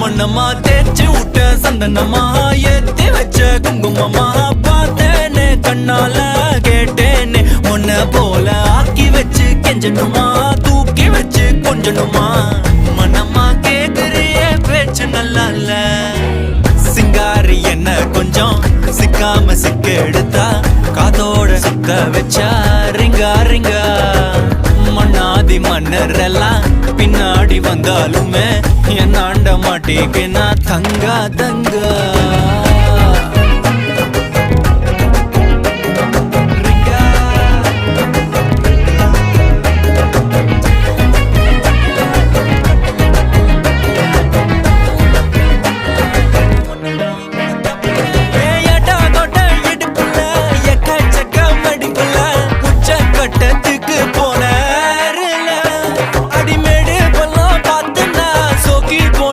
மண்ணமா தேய்ச்சி விட்ட சந்தனமா ஏத்தி வச்ச குங்குமமா பார்த்தேனே கண்ணால கேட்டேனே உன்ன போல ஆக்கி வச்சு கெஞ்சணுமா தூக்கி வச்சு கொஞ்சணுமா மனமா கேக்குறிய பேச்சு நல்லா இல்ல சிங்காரி என்ன கொஞ்சம் சிக்காம சிக்க எடுத்தா காதோட சுத்த வச்சா ரிங்கா ரிங்கா மண்ணாதி மன்னர் எல்லாம் பின்னாடி வந்தாலுமே என்னாண்ட மாட்டேங்க நான் தங்கா தங்கா